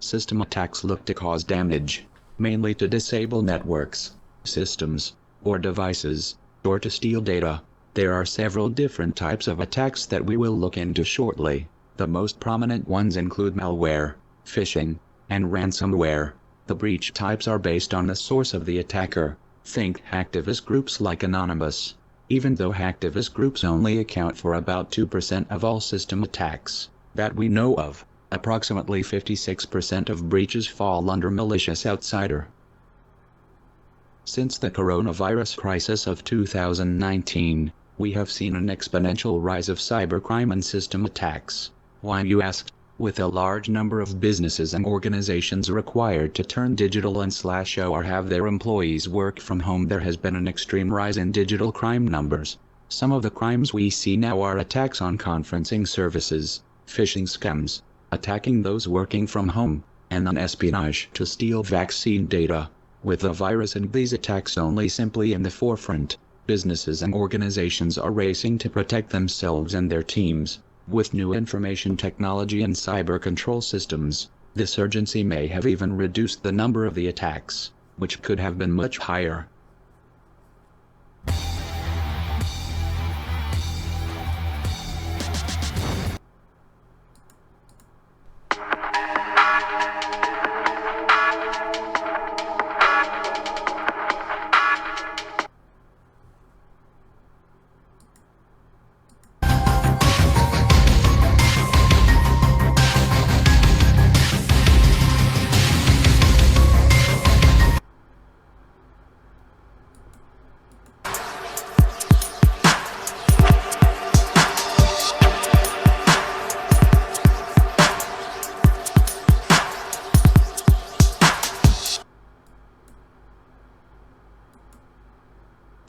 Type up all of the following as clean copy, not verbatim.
System attacks look to cause damage, mainly to disable networks, systems, or devices, or to steal data. There are several different types of attacks that we will look into shortly. The most prominent ones include malware, phishing, and ransomware. The breach types are based on the source of the attacker. Think hacktivist groups like Anonymous. Even though hacktivist groups only account for about 2% of all system attacks that we know of, approximately 56% of breaches fall under malicious outsider. Since the coronavirus crisis of 2019, we have seen an exponential rise of cybercrime and system attacks. Why, you asked? With a large number of businesses and organizations required to turn digital and or have their employees work from home, there has been an extreme rise in digital crime numbers. Some of the crimes we see now are attacks on conferencing services, phishing scams, attacking those working from home, and on espionage to steal vaccine data. With the virus and these attacks only simply in the forefront, businesses and organizations are racing to protect themselves and their teams. With new information technology and cyber control systems, this urgency may have even reduced the number of the attacks, which could have been much higher.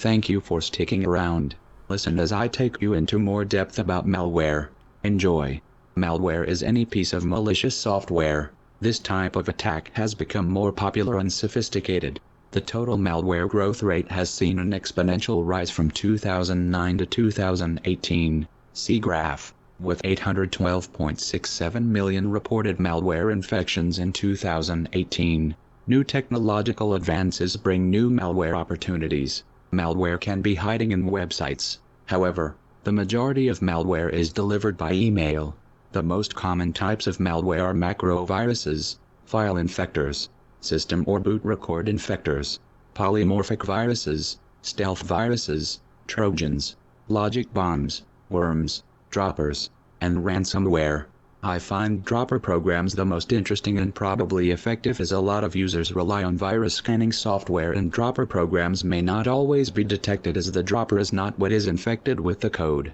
Thank you for sticking around. Listen as I take you into more depth about malware. Enjoy. Malware is any piece of malicious software. This type of attack has become more popular and sophisticated. The total malware growth rate has seen an exponential rise from 2009 to 2018. See graph. With 812.67 million reported malware infections in 2018. New technological advances bring new malware opportunities. Malware can be hiding in websites. However, the majority of malware is delivered by email. The most common types of malware are macroviruses, file infectors, system or boot record infectors, polymorphic viruses, stealth viruses, trojans, logic bombs, worms, droppers, and ransomware. I find dropper programs the most interesting and probably effective, as a lot of users rely on virus scanning software, and dropper programs may not always be detected as the dropper is not what is infected with the code.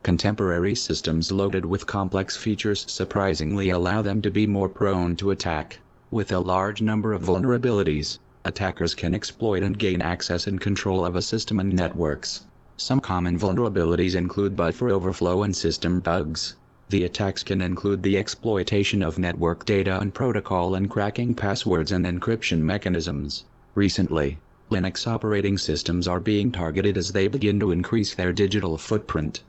Contemporary systems loaded with complex features surprisingly allow them to be more prone to attack. With a large number of vulnerabilities, attackers can exploit and gain access and control of a system and networks. Some common vulnerabilities include buffer overflow and system bugs. The attacks can include the exploitation of network data and protocol and cracking passwords and encryption mechanisms. Recently, Linux operating systems are being targeted as they begin to increase their digital footprint.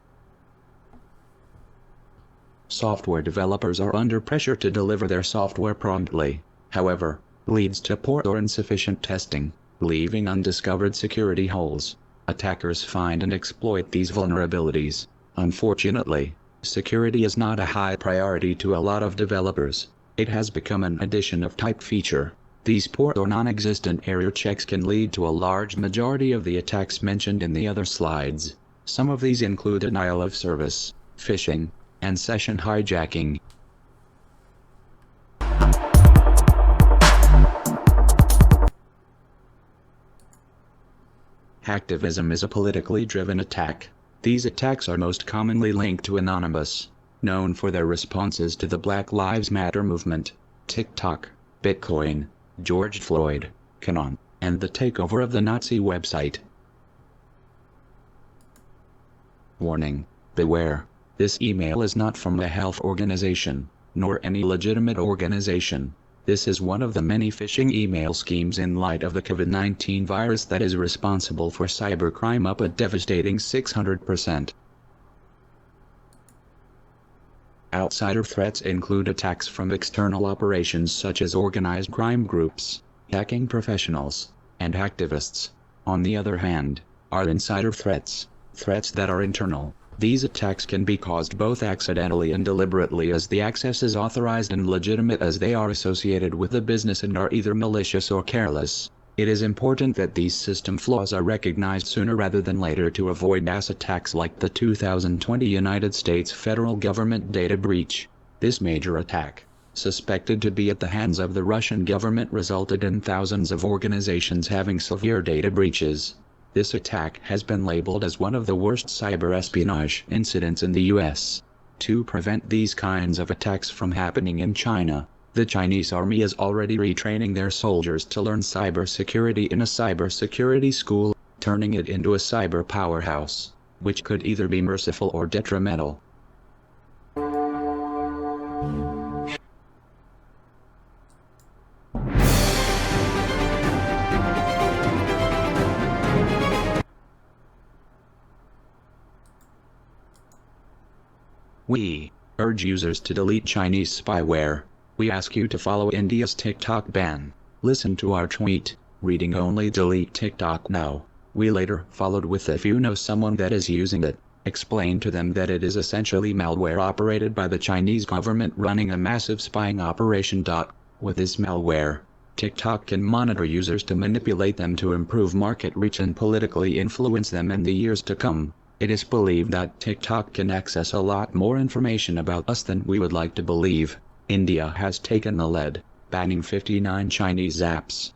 Software developers are under pressure to deliver their software promptly. However, leads to poor or insufficient testing, leaving undiscovered security holes. Attackers find and exploit these vulnerabilities. Unfortunately, security is not a high priority to a lot of developers. It has become an addition of type feature. These poor or non-existent error checks can lead to a large majority of the attacks mentioned in the other slides. Some of these include denial of service, phishing, and session hijacking. Hacktivism is a politically driven attack. These attacks are most commonly linked to Anonymous, known for their responses to the Black Lives Matter movement, TikTok, Bitcoin, George Floyd, QAnon, and the takeover of the Nazi website. Warning: beware. This email is not from a health organization, nor any legitimate organization. This is one of the many phishing email schemes in light of the COVID-19 virus that is responsible for cybercrime up a devastating 600%. Outsider threats include attacks from external operations such as organized crime groups, hacking professionals, and activists. On the other hand, are insider threats, threats that are internal. These attacks can be caused both accidentally and deliberately, as the access is authorized and legitimate, as they are associated with the business and are either malicious or careless. It is important that these system flaws are recognized sooner rather than later to avoid mass attacks like the 2020 United States federal government data breach. This major attack, suspected to be at the hands of the Russian government, resulted in thousands of organizations having severe data breaches. This attack has been labeled as one of the worst cyber espionage incidents in the US. To prevent these kinds of attacks from happening in China, the Chinese army is already retraining their soldiers to learn cybersecurity in a cybersecurity school, turning it into a cyber powerhouse, which could either be merciful or detrimental. We urge users to delete Chinese spyware. We ask you to follow India's TikTok ban. Listen to our tweet, reading only delete TikTok now. We later followed with, if you know someone that is using it, explain to them that it is essentially malware operated by the Chinese government running a massive spying operation. With this malware, TikTok can monitor users to manipulate them to improve market reach and politically influence them in the years to come. It is believed that TikTok can access a lot more information about us than we would like to believe. India has taken the lead, banning 59 Chinese apps.